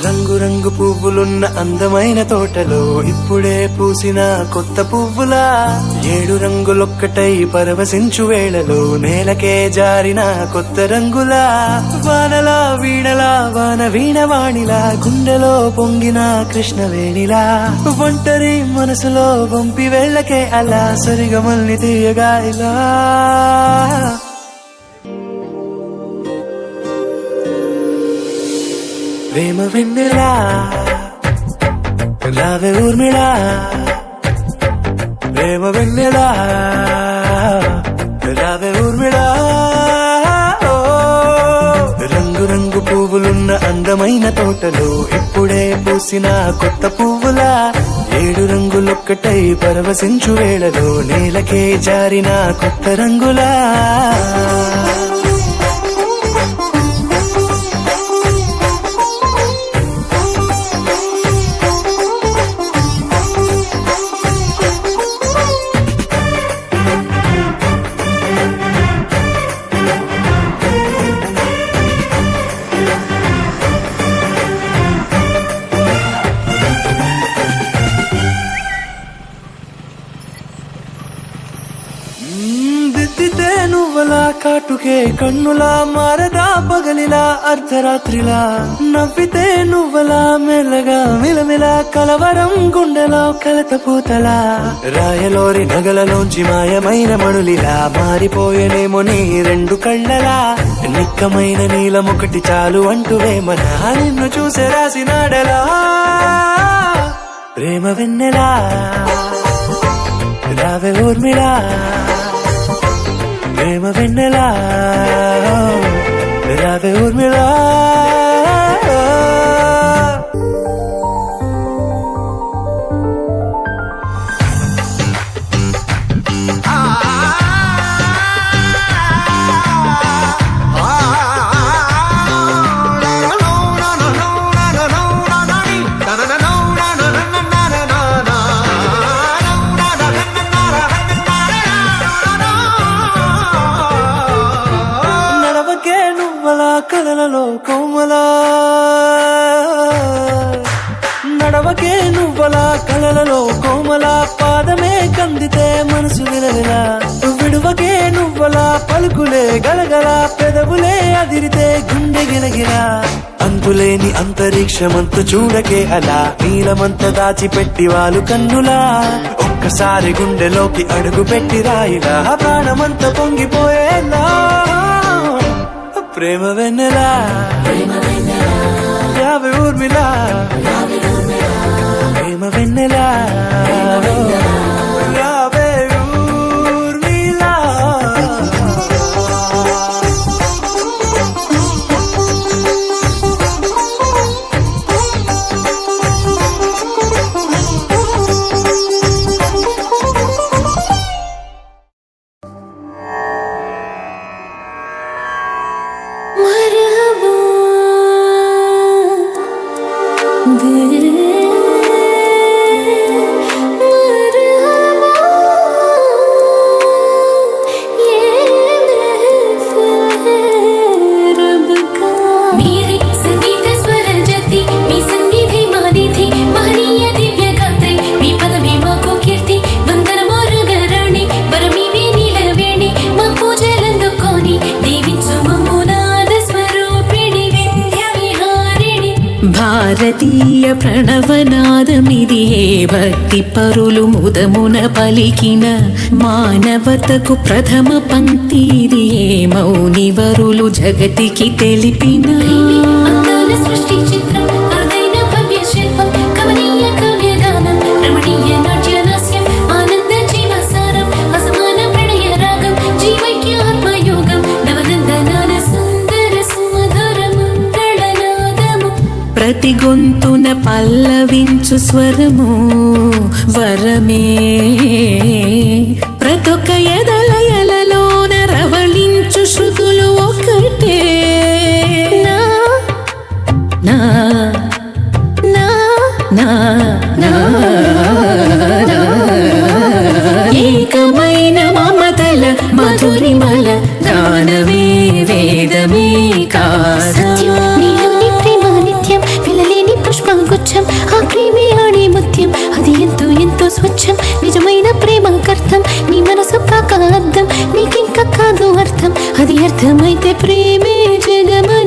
రంగు రంగు పువ్వులున్న అందమైన తోటలో ఇప్పుడే పూసిన కొత్త పువ్వులా 7 రంగులొక్కటై పరవశించు వేళలో నేలకే జారిన కొత్త రంగులా వానలా వీణలా వాన వీణవాణిలా గుండెలో పొంగిన కృష్ణవేణిలా ఒంటరి మనసులో వంపి వెళ్ళకే అలా సరిగమల్ని తీయగా ఇలా ప్రేమ వెన్నెలా రావే ఊర్మిళా ప్రేమ వెన్నెలా రావే ఊర్మిళా రంగు రంగు పువ్వులున్న అందమైన తోటలో ఇప్పుడే పూసిన కొత్త పువ్వులా 7 రంగులొక్కటై పరవశించు వేళలో నేలకే జారిన కొత్త రంగులా దిద్దితే నువ్వలా కాటుకే కన్నులా మారదా పగలిలా అర్ధరాత్రిలా నవ్వితే నువ్వలా మెల్లగా మిలమిలా కలవరం గుండెలో కలత పూతలా రాయలోరి నగలలోంచి మాయమైన మణులిలా మారిపోయేనేమో నీ 2 కళ్ళలా నిక్కమైన నీలమొకటి చాలు అంటూ వేమనా నిన్ను చూసే రాసినాడలా ప్రేమ వెన్నెలా రావే ఊర్మిళా ప్రేమ వెన్నెలా రావే ఊర్మిళా కలలలో కోమలా నడవకే నువ్వలా కలలలో కోమలా పాదమే కందితే మనసు విలవిలా విడువకే నువ్వలా పలుకులే గలగల పెదవులే అదిరితే గుండె గిలగిలా అంతులేని అంతరిక్షమంతు చూడకే అలా నీలమంత దాచిపెట్టి వాళ్ళు కన్నులా ఒక్కసారి గుండెలోకి అడుగు పెట్టి రాయిలా ప్రాణమంత పొంగిపోయేలా ప్రేమ వెన్నెలా రావే ఊర్మిళా ప్రేమ వెన్నెలా రావే ఊర్మిళా భారతీయ ప్రణవనాదమిది భక్తి పరులు ముదమున పలికిన మానవతకు ప్రథమ పంక్తిది మౌనివరులు జగతికి తెలిపిన సృష్టి చిత్రం అరుదైన భవ్య శిల్పం కమనీయ కావ్యగానం రమణీయ నాట్యనాస్యం ఆనంద జీవసారం అసమాన ప్రణయ రాగం జీవైక్య ఆత్మయోగం నవనందనాన సుందర సుమధుర మంగళనాదము ప్రతి గొంతున పల్లవించు స్వరము వరమే ప్రతొక ఎదలయలలోన రవళించు శృతులు ఒకటే నా నా నా నా నా ఏకమైన మమతల మధురిమల జ్ఞానమే వేదమే కాదా నీలోని ప్రేమ నిత్యం పిల్లలేని పుష్పగుచ్చం ఆ ప్రేమే ఆడే ముత్యం అది ఎంతో ఎంతో స్వచ్ఛం నిజమైన ప్రేమకర్థం నీ మనసు కాక అర్థం నీకింక కాదు అర్థం అది అర్థమైతే ప్రేమే జగమ